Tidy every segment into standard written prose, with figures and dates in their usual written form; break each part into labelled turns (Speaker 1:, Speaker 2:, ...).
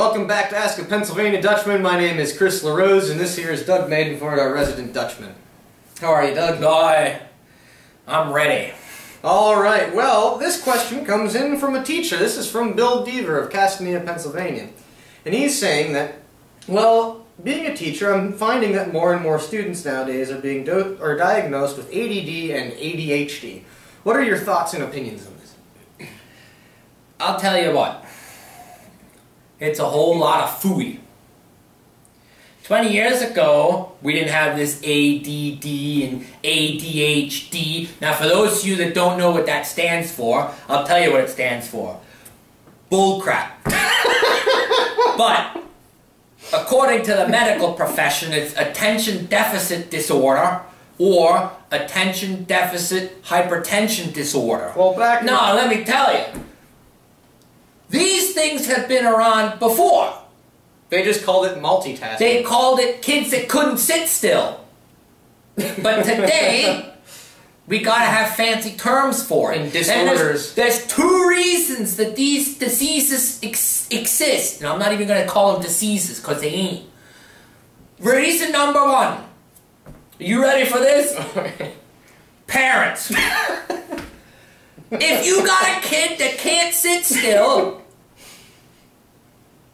Speaker 1: Welcome back to Ask a Pennsylvania Dutchman. My name is Chris LaRose, and this here is Doug Maidenford, our resident Dutchman. How are you, Doug?
Speaker 2: I'm ready.
Speaker 1: Alright, well, this question comes in from a teacher. This is from Bill Deavor of Castanea, Pennsylvania. And he's saying that, well, being a teacher, I'm finding that more and more students nowadays are being diagnosed with ADD and ADHD. What are your thoughts and opinions on this?
Speaker 2: I'll tell you what. It's a whole lot of phooey. 20 years ago, we didn't have this ADD and ADHD. Now, for those of you that don't know what that stands for, I'll tell you what it stands for. Bullcrap. But, according to the medical profession, it's attention deficit disorder or attention deficit hypertension disorder.
Speaker 1: Well,
Speaker 2: now, let me tell you. These things have been around before.
Speaker 1: They just called it multitasking.
Speaker 2: They called it kids that couldn't sit still. But today, we gotta have fancy terms for it.
Speaker 1: And disorders.
Speaker 2: And there's two reasons that these diseases exist. And I'm not even gonna call them diseases, because they ain't. Reason number one. Are you ready for this? Parents. If you got a kid that can't sit still,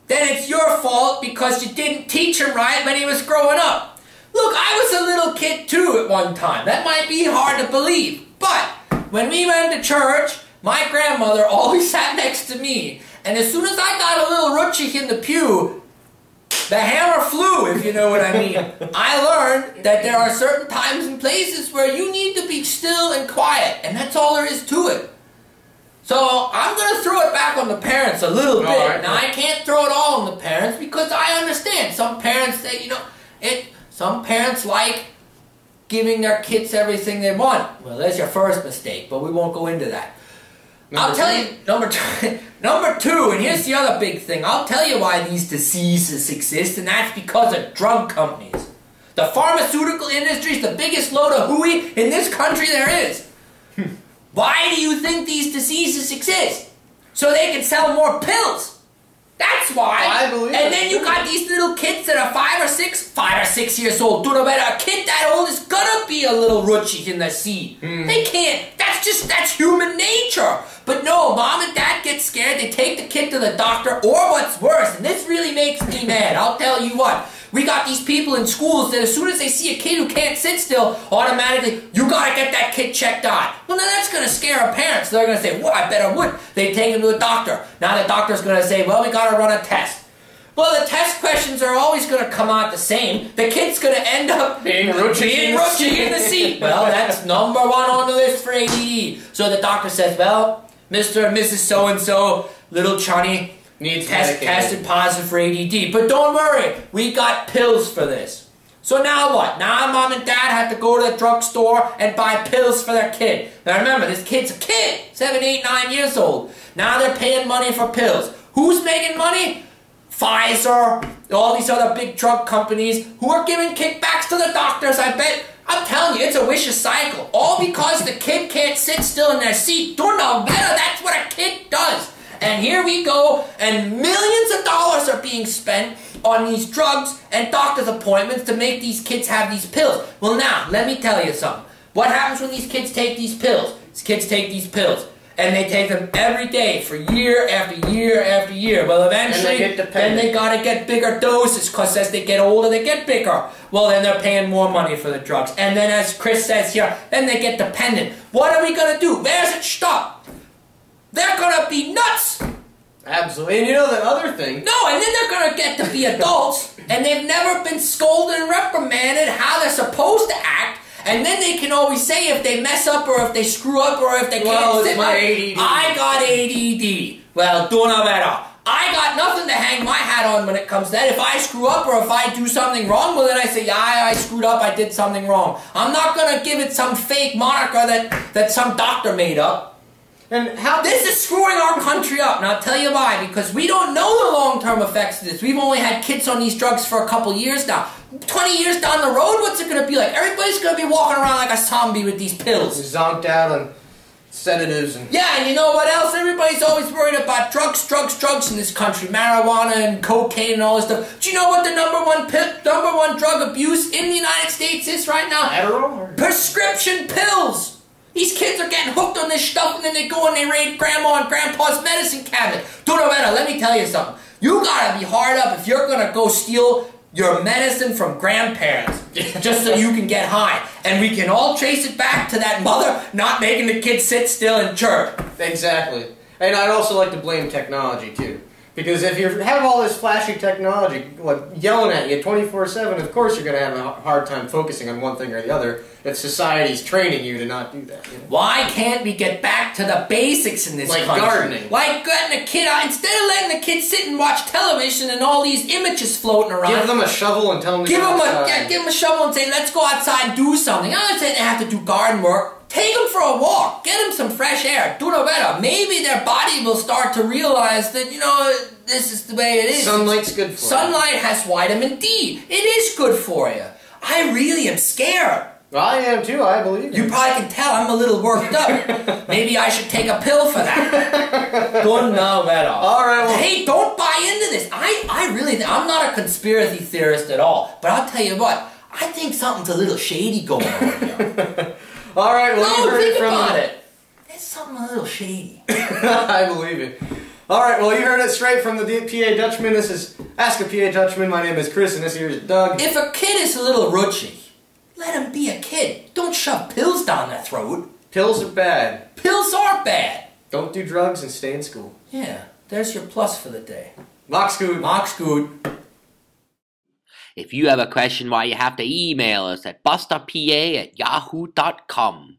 Speaker 2: then it's your fault because you didn't teach him right when he was growing up. Look, I was a little kid too at one time. That might be hard to believe. But when we went to church, my grandmother always sat next to me. And as soon as I got a little roochie in the pew, the hammer flew, if you know what I mean. I learned that there are certain times and places where you need to be still and quiet. And that's all there is to it. So, I'm going to throw it back on the parents a little bit. Right. Now, I can't throw it all on the parents because I understand. Some parents say, some parents like giving their kids everything they want. Well, there's your first mistake, but we won't go into that. I'll tell you, number two, and here's the other big thing. I'll tell you why these diseases exist, and that's because of drug companies. The pharmaceutical industry is the biggest load of hooey in this country there is. Why do you think these diseases exist? So they can sell more pills. That's why.
Speaker 1: I believe
Speaker 2: and then you got these little kids that are 5 or 6 years old. Do no better. A kid that old is gonna be a little roochie in the seat. They can't. That's human nature. But no, mom and dad get scared. They take the kid to the doctor, or what's worse, and this really makes me mad. I'll tell you what. We got these people in schools that as soon as they see a kid who can't sit still, automatically, you gotta get that kid checked out. Well, now that's gonna scare our parents. They're gonna say, well, I bet I would. They take him to a doctor. Now the doctor's gonna say, well, we gotta run a test. Well, the test questions are always gonna come out the same. The kid's gonna end up
Speaker 1: being roochie
Speaker 2: in the seat. Well, that's number one on the list for ADD. So the doctor says, well, Mr. and Mrs. So-and-so, little Johnny, needs tested positive for ADD. But don't worry, we got pills for this. So now what? Now mom and dad have to go to the drugstore and buy pills for their kid. Now remember, this kid's a kid, 7, 8, 9 years old. Now they're paying money for pills. Who's making money? Pfizer, all these other big drug companies who are giving kickbacks to the doctors, I bet. I'm telling you, it's a vicious cycle. All because the kid can't sit still in their seat. Do no better, that's what a kid does. And here we go, and millions of dollars are being spent on these drugs and doctor's appointments to make these kids have these pills. Well now, let me tell you something. What happens when these kids take these pills? These kids take these pills, and they take them every day for year after year after year. Well, eventually, then they gotta get bigger doses, because as they get older, they get bigger. Well, then they're paying more money for the drugs. And then as Chris says here, then they get dependent. What are we gonna do? Where's it stop? They're gonna be nuts!
Speaker 1: Absolutely. And you know the other thing?
Speaker 2: No, and then they're gonna get to be adults, and they've never been scolded and reprimanded how they're supposed to act, and then they can always say if they mess up, or if they screw up, or if they can't sit up. I got ADD. Well, do no better. I got nothing to hang my hat on when it comes to that. If I screw up, or if I do something wrong, well then I say, yeah, I screwed up, I did something wrong. I'm not gonna give it some fake moniker that some doctor made up.
Speaker 1: And how
Speaker 2: this is screwing our country up, and I'll tell you why. Because we don't know the long-term effects of this. We've only had kids on these drugs for a couple years now. 20 years down the road, what's it going to be like? Everybody's going to be walking around like a zombie with these pills.
Speaker 1: Zonked out on sedatives and...
Speaker 2: Yeah, and you know what else? Everybody's always worried about drugs in this country. Marijuana and cocaine and all this stuff. Do you know what the number one drug abuse in the United States is right now?
Speaker 1: Adderall?
Speaker 2: Prescription pills! These kids are getting hooked on this stuff and then they go and they raid grandma and grandpa's medicine cabinet. Dunovetta, let me tell you something. You gotta be hard up if you're gonna go steal your medicine from grandparents just so you can get high. And we can all trace it back to that mother not making the kids sit still in church.
Speaker 1: Exactly. And I'd also like to blame technology too. Because if you have all this flashy technology like yelling at you 24/7, of course you're going to have a hard time focusing on one thing or the other if society's training you to not do that. You know?
Speaker 2: Why can't we get back to the basics in this country?
Speaker 1: Like gardening.
Speaker 2: Like getting a kid out, instead of letting the kids sit and watch television and all these images floating around.
Speaker 1: Give them a shovel and tell them to go outside.
Speaker 2: Give them a shovel and say, let's go outside and do something. I'm not saying they have to do garden work. Take them for a walk. Get them some fresh air. Do no better. Maybe their body will start to realize that, you know, this is the way it is.
Speaker 1: Sunlight's good for you.
Speaker 2: Sunlight has vitamin D. It is good for you. I really am scared.
Speaker 1: I am too, I believe
Speaker 2: you. You probably can tell I'm a little worked up. Maybe I should take a pill for that. Don't know that all.
Speaker 1: All right, well.
Speaker 2: Hey, don't buy into this. I really, I'm not a conspiracy theorist at all. But I'll tell you what, I think something's a little shady going on here.
Speaker 1: All right, well,
Speaker 2: no, think about it. There's something a little shady.
Speaker 1: I believe it. All right, well, you heard it straight from the PA Dutchman. This is Ask a PA Dutchman. My name is Chris, and this here is Doug.
Speaker 2: If a kid is a little roochie, let him be a kid. Don't shove pills down their throat.
Speaker 1: Pills are bad.
Speaker 2: Pills are bad.
Speaker 1: Don't do drugs and stay in school.
Speaker 2: Yeah, there's your plus for the day.
Speaker 1: Mock scoot.
Speaker 2: Mock scoot.
Speaker 3: If you have a question, why you have to email us at bustapa@yahoo.com.